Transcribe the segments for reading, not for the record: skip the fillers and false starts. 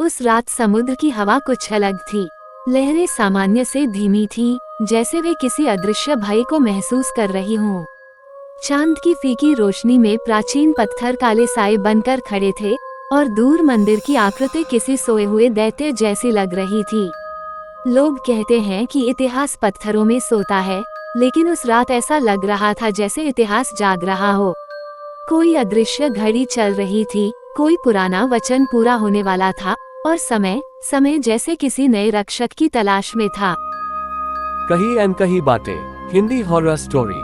उस रात समुद्र की हवा कुछ अलग थी। लहरें सामान्य से धीमी थीं, जैसे वे किसी अदृश्य भय को महसूस कर रही हों। चांद की फीकी रोशनी में प्राचीन पत्थर काले साए बनकर खड़े थे और दूर मंदिर की आकृति किसी सोए हुए दैत्य जैसी लग रही थी। लोग कहते हैं कि इतिहास पत्थरों में सोता है, लेकिन उस रात ऐसा लग रहा था जैसे इतिहास जाग रहा हो। कोई अदृश्य घड़ी चल रही थी, कोई पुराना वचन पूरा होने वाला था और समय जैसे किसी नए रक्षक की तलाश में था। कही अनकही बातें, हिंदी हॉरर स्टोरी।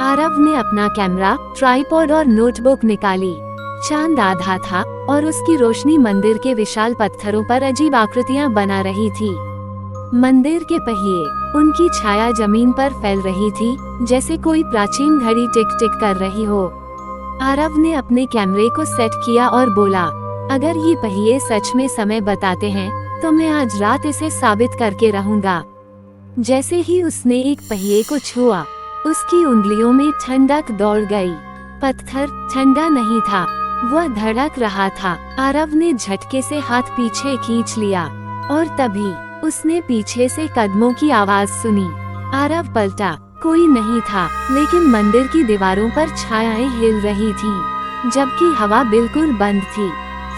आरव ने अपना कैमरा, ट्राइपॉड और नोटबुक निकाली। चांद आधा था और उसकी रोशनी मंदिर के विशाल पत्थरों पर अजीब आकृतियां बना रही थी। मंदिर के पहिए, उनकी छाया जमीन पर फैल रही थी, जैसे कोई प्राचीन घड़ी टिक टिक कर रही हो। आरव ने अपने कैमरे को सेट किया और बोला, अगर ये पहिए सच में समय बताते हैं, तो मैं आज रात इसे साबित करके रहूंगा। जैसे ही उसने एक पहिए को छुआ, उसकी उंगलियों में ठंडक दौड़ गई। पत्थर ठंडा नहीं था, वह धड़क रहा था। आरव ने झटके से हाथ पीछे खींच लिया और तभी उसने पीछे से कदमों की आवाज सुनी। आरव पलटा, कोई नहीं था, लेकिन मंदिर की दीवारों पर छायाएं हिल रही थीं, जबकि हवा बिल्कुल बंद थी।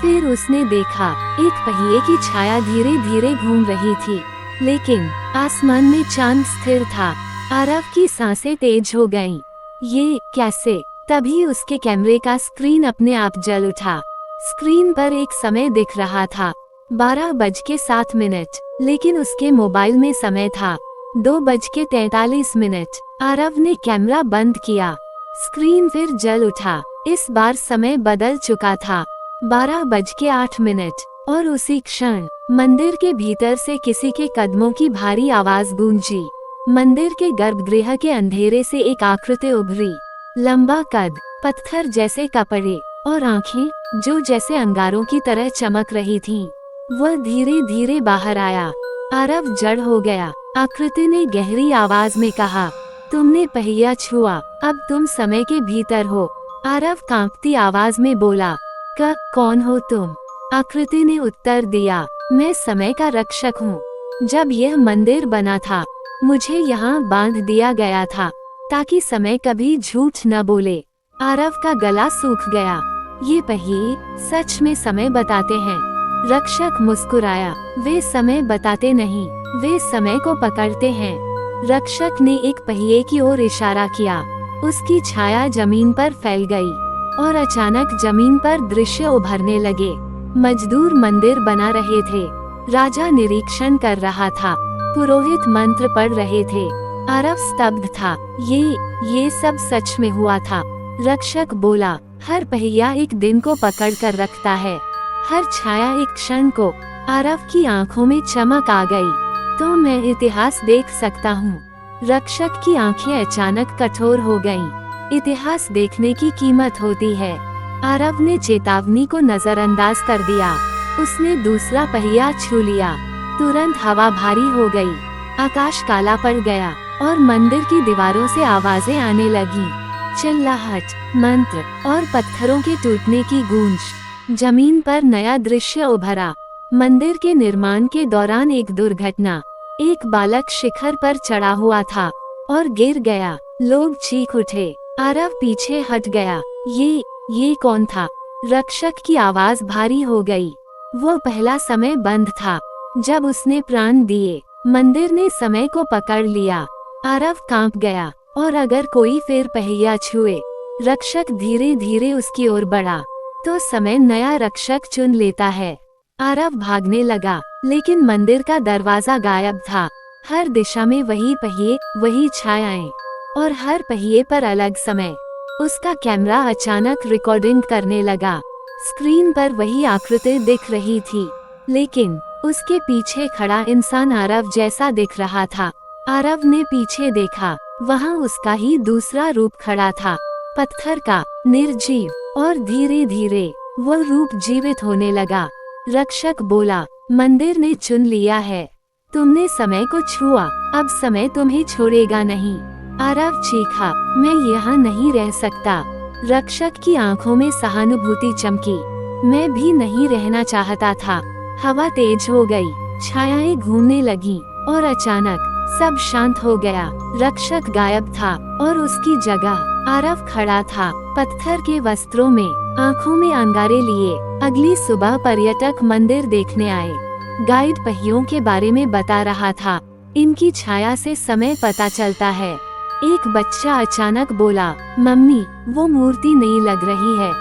फिर उसने देखा, एक पहिए की छाया धीरे धीरे घूम रही थी, लेकिन आसमान में चांद स्थिर था। आरव की सांसें तेज हो गईं। ये कैसे? तभी उसके कैमरे का स्क्रीन अपने आप जल उठा। स्क्रीन पर एक समय दिख रहा था, 12:07, लेकिन उसके मोबाइल में समय था 2:43। आरव ने कैमरा बंद किया। स्क्रीन फिर जल उठा। इस बार समय बदल चुका था, 12:08, और उसी क्षण मंदिर के भीतर से किसी के कदमों की भारी आवाज गूंजी। मंदिर के गर्भगृह के अंधेरे से एक आकृति उभरी। लंबा कद, पत्थर जैसे कपड़े और आंखें जो जैसे अंगारों की तरह चमक रही थीं। वह धीरे धीरे बाहर आया। आरव जड़ हो गया। आकृति ने गहरी आवाज में कहा, तुमने पहिया छुआ, अब तुम समय के भीतर हो। आरव कांपती आवाज में बोला, कौन हो तुम? आकृति ने उत्तर दिया, मैं समय का रक्षक हूँ। जब यह मंदिर बना था, मुझे यहाँ बांध दिया गया था, ताकि समय कभी झूठ न बोले। आरव का गला सूख गया। ये पहिए सच में समय बताते हैं? रक्षक मुस्कुराया, वे समय बताते नहीं, वे समय को पकड़ते हैं। रक्षक ने एक पहिए की ओर इशारा किया। उसकी छाया जमीन पर फैल गई और अचानक जमीन पर दृश्य उभरने लगे। मजदूर मंदिर बना रहे थे, राजा निरीक्षण कर रहा था, पुरोहित मंत्र पढ़ रहे थे। आरव स्तब्ध था। ये सब सच में हुआ था। रक्षक बोला, हर पहिया एक दिन को पकड़ कर रखता है, हर छाया एक क्षण को। आरव की आंखों में चमक आ गई। तो मैं इतिहास देख सकता हूँ। रक्षक की आंखें अचानक कठोर हो गईं। इतिहास देखने की कीमत होती है। आरव ने चेतावनी को नजरअंदाज कर दिया। उसने दूसरा पहिया छू लिया। तुरंत हवा भारी हो गई, आकाश काला पड़ गया और मंदिर की दीवारों से आवाजें आने लगीं। चिल्लाहट, मंत्र और पत्थरों के टूटने की गूंज। जमीन पर नया दृश्य उभरा। मंदिर के निर्माण के दौरान एक दुर्घटना। एक बालक शिखर पर चढ़ा हुआ था और गिर गया। लोग चीख उठे। आरव पीछे हट गया। ये कौन था? रक्षक की आवाज भारी हो गई। वो पहला समय बंद था, जब उसने प्राण दिए। मंदिर ने समय को पकड़ लिया। आरव कांप गया। और अगर कोई फिर पहिया छुए, रक्षक धीरे धीरे उसकी ओर बढ़ा, तो समय नया रक्षक चुन लेता है। आरव भागने लगा, लेकिन मंदिर का दरवाजा गायब था। हर दिशा में वही पहिए, वही छायाएं, और हर पहिए पर अलग समय। उसका कैमरा अचानक रिकॉर्डिंग करने लगा। स्क्रीन पर वही आकृति दिख रही थी, लेकिन उसके पीछे खड़ा इंसान आरव जैसा दिख रहा था। आरव ने पीछे देखा, वहाँ उसका ही दूसरा रूप खड़ा था, पत्थर का, निर्जीव, और धीरे धीरे वह रूप जीवित होने लगा। रक्षक बोला, मंदिर ने चुन लिया है। तुमने समय को छुआ, अब समय तुम्हें छोड़ेगा नहीं। आरव चीखा, मैं यहाँ नहीं रह सकता। रक्षक की आंखों में सहानुभूति चमकी। मैं भी नहीं रहना चाहता था। हवा तेज हो गई, छायाएं घूमने लगी और अचानक सब शांत हो गया। रक्षक गायब था और उसकी जगह आरव खड़ा था, पत्थर के वस्त्रों में, आंखों में अंगारे लिए। अगली सुबह पर्यटक मंदिर देखने आए। गाइड पहियों के बारे में बता रहा था, इनकी छाया से समय पता चलता है। एक बच्चा अचानक बोला, मम्मी, वो मूर्ति नहीं लग रही है।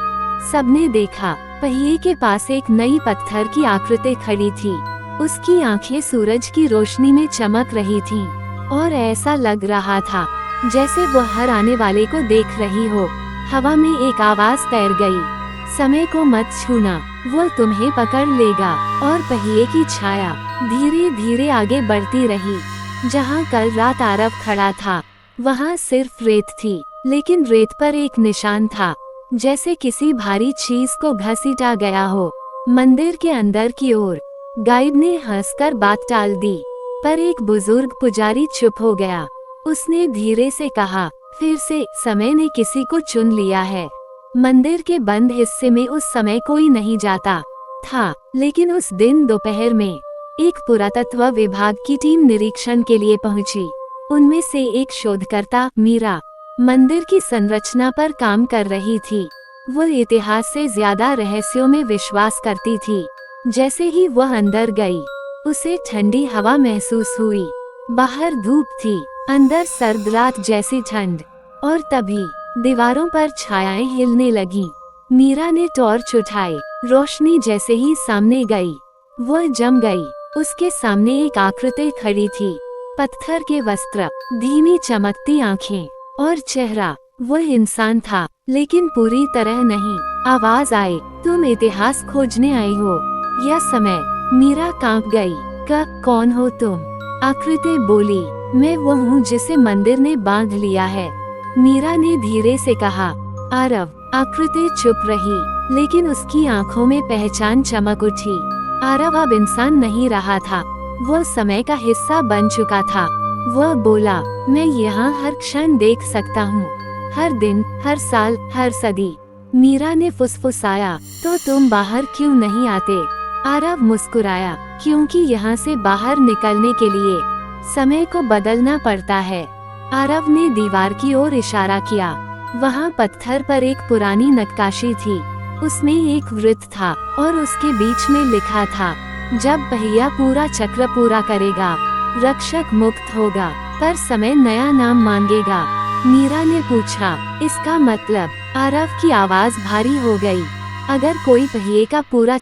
सबने देखा, पहिए के पास एक नई पत्थर की आकृति खड़ी थी। उसकी आंखें सूरज की रोशनी में चमक रही थीं और ऐसा लग रहा था जैसे वो हर आने वाले को देख रही हो। हवा में एक आवाज तैर गई, समय को मत छूना, वो तुम्हें पकड़ लेगा। और पहिए की छाया धीरे धीरे आगे बढ़ती रही। जहाँ कल रात आरव खड़ा था, वहाँ सिर्फ रेत थी, लेकिन रेत पर एक निशान था, जैसे किसी भारी चीज को घसीटा गया हो। मंदिर के अंदर की ओर गाइड ने हंसकर बात टाल दी, पर एक बुजुर्ग पुजारी चुप हो गया। उसने धीरे से कहा, फिर से समय ने किसी को चुन लिया है। मंदिर के बंद हिस्से में उस समय कोई नहीं जाता था, लेकिन उस दिन दोपहर में एक पुरातत्व विभाग की टीम निरीक्षण के लिए पहुंची। उनमें से एक शोधकर्ता मीरा मंदिर की संरचना पर काम कर रही थी। वो इतिहास से ज्यादा रहस्यों में विश्वास करती थी। जैसे ही वह अंदर गई, उसे ठंडी हवा महसूस हुई। बाहर धूप थी, अंदर सर्द रात जैसी ठंड, और तभी दीवारों पर छायाएं हिलने लगीं। मीरा ने टॉर्च उठाई, रोशनी जैसे ही सामने गई, वह जम गई। उसके सामने एक आकृति खड़ी थी, पत्थर के वस्त्र, धीमी चमकती आंखें और चेहरा। वह इंसान था, लेकिन पूरी तरह नहीं। आवाज आई, तुम इतिहास खोजने आई हो या समय? मीरा कांप गई। कौन हो तुम? आकृति बोली, मैं वो हूँ जिसे मंदिर ने बांध लिया है। मीरा ने धीरे से कहा, आरव। आकृति चुप रही, लेकिन उसकी आंखों में पहचान चमक उठी। आरव अब इंसान नहीं रहा था, वह समय का हिस्सा बन चुका था। वह बोला, मैं यहाँ हर क्षण देख सकता हूँ, हर दिन, हर साल, हर सदी। मीरा ने फुसफुसाया, तो तुम बाहर क्यों नहीं आते? आरव मुस्कुराया, क्योंकि यहाँ से बाहर निकलने के लिए समय को बदलना पड़ता है। आरव ने दीवार की ओर इशारा किया। वहाँ पत्थर पर एक पुरानी नक्काशी थी। उसमें एक वृत्त था और उसके बीच में लिखा था, जब पहिया पूरा चक्र पूरा करेगा, रक्षक मुक्त होगा, पर समय नया नाम मांगेगा। मीरा ने पूछा, इसका मतलब? आरव की आवाज भारी हो गई, अगर कोई पहिए का पूरा